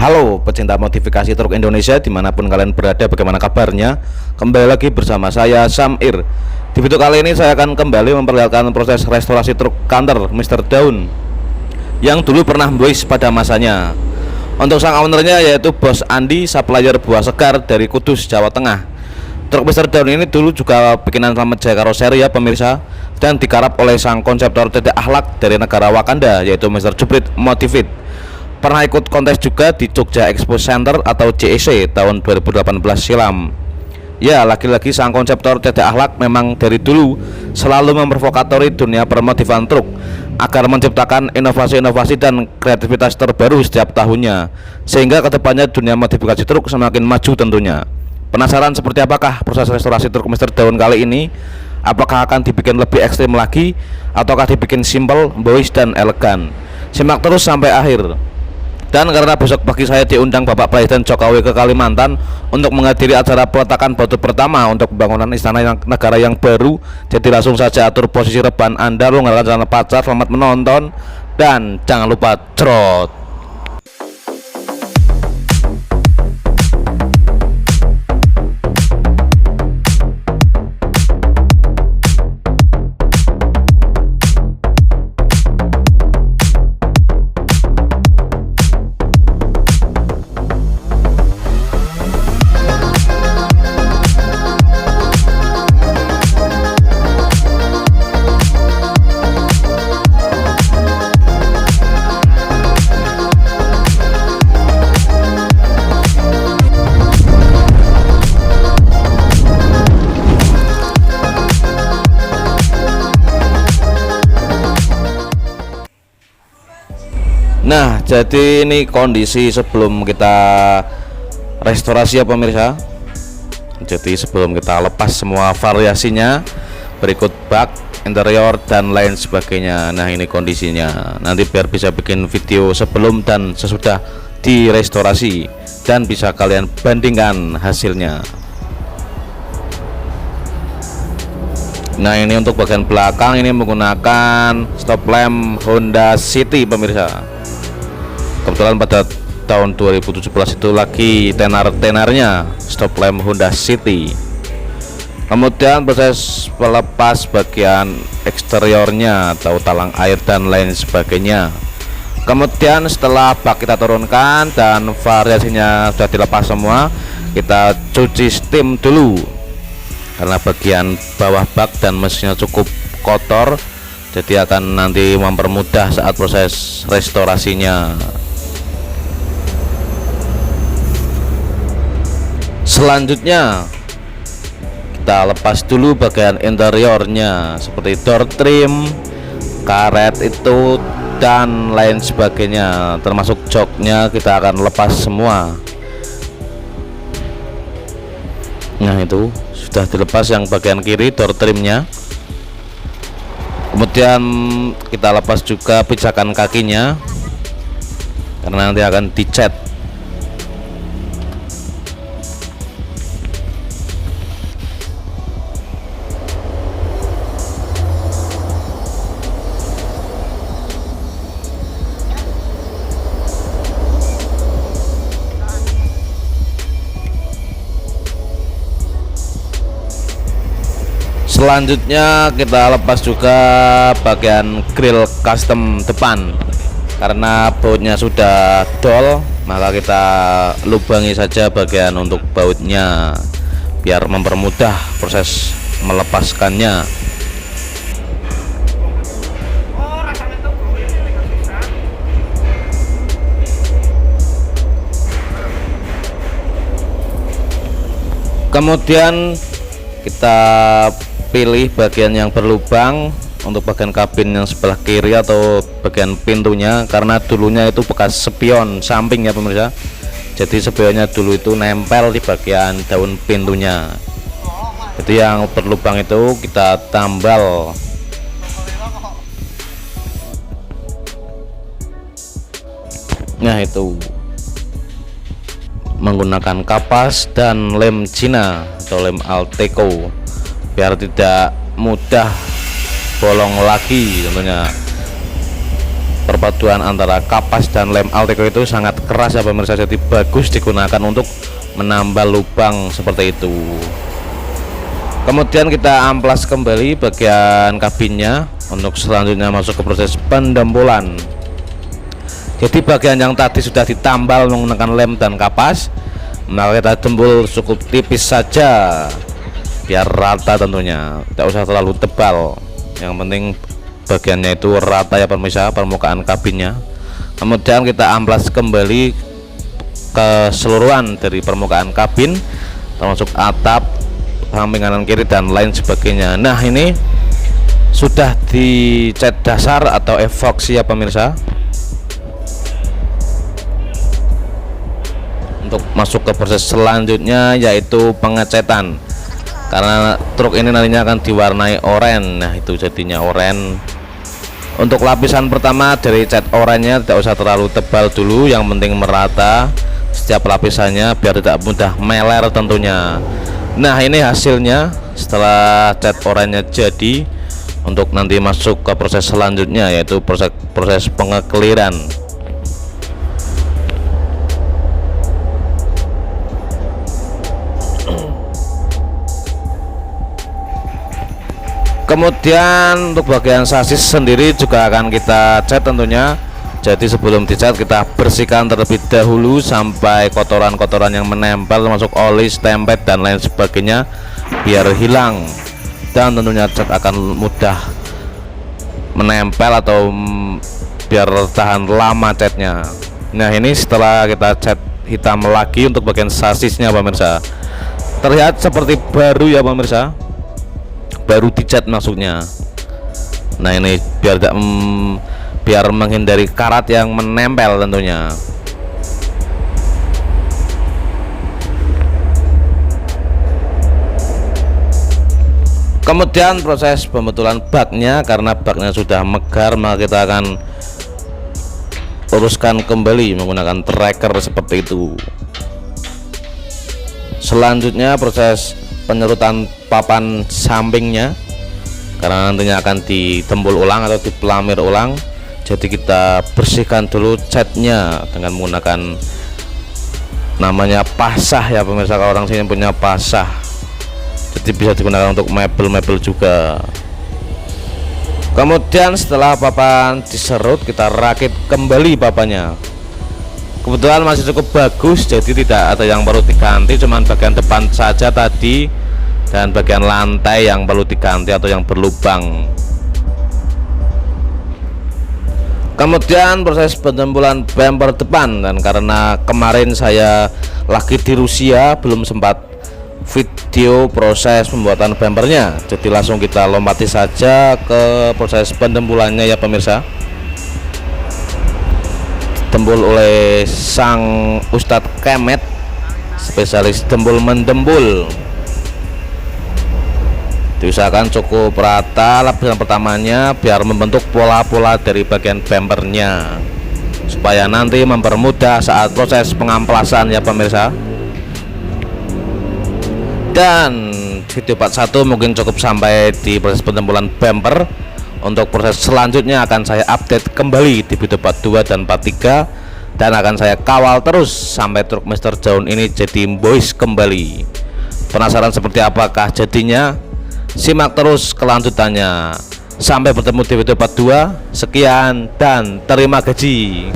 Halo pecinta modifikasi truk Indonesia dimanapun kalian berada, bagaimana kabarnya? Kembali lagi bersama saya Samir. Di video kali ini saya akan kembali memperlihatkan proses restorasi truk Canter Mr. Daun yang dulu pernah boys pada masanya. Untuk sang ownernya yaitu Bos Andi, supplier buah segar dari Kudus, Jawa Tengah. Truk Mr. Daun ini dulu juga bikinan Slamet Jaya Karoseri ya pemirsa, dan digarap oleh sang konseptor TT Akhlak dari negara Wakanda yaitu Mr. Juprit Motivate. Pernah ikut kontes juga di Jogja Expo Center atau JEC tahun 2018 silam. Ya, lagi-lagi sang konseptor TT Akhlak memang dari dulu selalu memprovokatori dunia permotifan truk agar menciptakan inovasi-inovasi dan kreativitas terbaru setiap tahunnya, sehingga kedepannya dunia modifikasi truk semakin maju tentunya. Penasaran seperti apakah proses restorasi truk Mr. Daun kali ini? Apakah akan dibikin lebih ekstrim lagi ataukah dibikin simple, boys dan elegan? Simak terus sampai akhir. Dan karena besok pagi saya diundang Bapak Presiden Jokowi ke Kalimantan untuk menghadiri acara peletakan batu pertama untuk pembangunan istana negara yang baru, jadi langsung saja atur posisi reban Anda, longgarkan celana pacar, selamat menonton, dan jangan lupa cerot. Nah, jadi ini kondisi sebelum kita restorasi ya pemirsa. Jadi sebelum kita lepas semua variasinya, berikut bak, interior dan lain sebagainya. Nah, ini kondisinya. Nanti biar bisa bikin video sebelum dan sesudah direstorasi dan bisa kalian bandingkan hasilnya. Nah, ini untuk bagian belakang ini menggunakan stop lamp Honda City pemirsa. Kebetulan pada tahun 2017 itu lagi tenar-tenarnya stop lamp Honda City. Kemudian proses pelepas bagian eksteriornya atau talang air dan lain sebagainya. Kemudian setelah bak kita turunkan dan variasinya sudah dilepas semua, kita cuci steam dulu karena bagian bawah bak dan mesinnya cukup kotor, jadi akan nanti mempermudah saat proses restorasinya. Selanjutnya kita lepas dulu bagian interiornya seperti door trim, karet itu dan lain sebagainya, termasuk joknya kita akan lepas semua. Nah, itu sudah dilepas yang bagian kiri door trimnya. Kemudian kita lepas juga pijakan kakinya karena nanti akan dicat. Selanjutnya kita lepas juga bagian grill custom depan karena bautnya sudah dol, maka kita lubangi saja bagian untuk bautnya biar mempermudah proses melepaskannya. Kemudian kita pilih bagian yang berlubang untuk bagian kabin yang sebelah kiri atau bagian pintunya, karena dulunya itu bekas spion samping ya pemirsa. Jadi spionnya dulu itu nempel di bagian daun pintunya. Jadi yang berlubang itu kita tambal. Nah, itu menggunakan kapas dan lem Cina atau lem Alteco biar tidak mudah bolong lagi tentunya. perpaduan antara kapas dan lem Alteco itu sangat keras ya pemirsa, jadi bagus digunakan untuk menambal lubang seperti itu. Kemudian kita amplas kembali bagian kabinnya untuk selanjutnya masuk ke proses pendembulan. Jadi bagian yang tadi sudah ditambal menggunakan lem dan kapas, maka kita dembul cukup tipis saja biar rata tentunya, tidak usah terlalu tebal, yang penting bagiannya itu rata ya pemirsa, permukaan kabinnya. Kemudian kita amplas kembali keseluruhan dari permukaan kabin, termasuk atap, samping kanan kiri dan lain sebagainya. Nah, ini sudah dicat dasar atau epoxy ya pemirsa. Untuk masuk ke proses selanjutnya yaitu pengecetan, karena truk ini nantinya akan diwarnai oranye. Nah, itu jadinya oranye. Untuk lapisan pertama dari cat oranye tidak usah terlalu tebal dulu, yang penting merata setiap lapisannya biar tidak mudah meler tentunya. Nah, ini hasilnya setelah cat oranye jadi. Untuk nanti masuk ke proses selanjutnya yaitu proses pengekliran. Kemudian untuk bagian sasis sendiri juga akan kita cat tentunya. Jadi sebelum dicat kita bersihkan terlebih dahulu sampai kotoran-kotoran yang menempel termasuk oli, stempet dan lain sebagainya biar hilang, dan tentunya cat akan mudah menempel atau biar tahan lama catnya. Nah, ini setelah kita cat hitam lagi untuk bagian sasisnya pemirsa, terlihat seperti baru ya pemirsa, baru dicat maksudnya. Nah, ini biar menghindari karat yang menempel tentunya. Kemudian proses pembetulan baknya, karena baknya sudah megar maka kita akan uruskan kembali menggunakan tracker seperti itu. Selanjutnya proses penyerutan papan sampingnya, karena nantinya akan ditembul ulang atau dipelamir ulang. Jadi kita bersihkan dulu catnya dengan menggunakan namanya pasah ya pemirsa, kalau orang sini punya pasah, jadi bisa digunakan untuk mebel-mebel juga. Kemudian setelah papan diserut kita rakit kembali papannya. Kebetulan masih cukup bagus, jadi tidak ada yang perlu diganti, cuman bagian depan saja tadi dan bagian lantai yang perlu diganti atau yang berlubang. Kemudian proses pentembulan bumper depan, dan karena kemarin saya lagi di Rusia belum sempat video proses pembuatan bumpernya, jadi langsung kita lompati saja ke proses pentembulannya ya pemirsa. Tembul oleh sang Ustadz Kemet, spesialis tembul mendembul. Diusahakan cukup rata lapisan pertamanya biar membentuk pola-pola dari bagian bumpernya, supaya nanti mempermudah saat proses pengamplasan ya pemirsa. Dan video part 1 mungkin cukup sampai di proses pentembulan bumper. Untuk proses selanjutnya akan saya update kembali di video part 2 dan part 3, dan akan saya kawal terus sampai truk Mr. Daun ini jadi boys kembali. Penasaran seperti apakah jadinya? Simak terus kelanjutannya. Sampai bertemu di video part 2. Sekian dan terima gaji.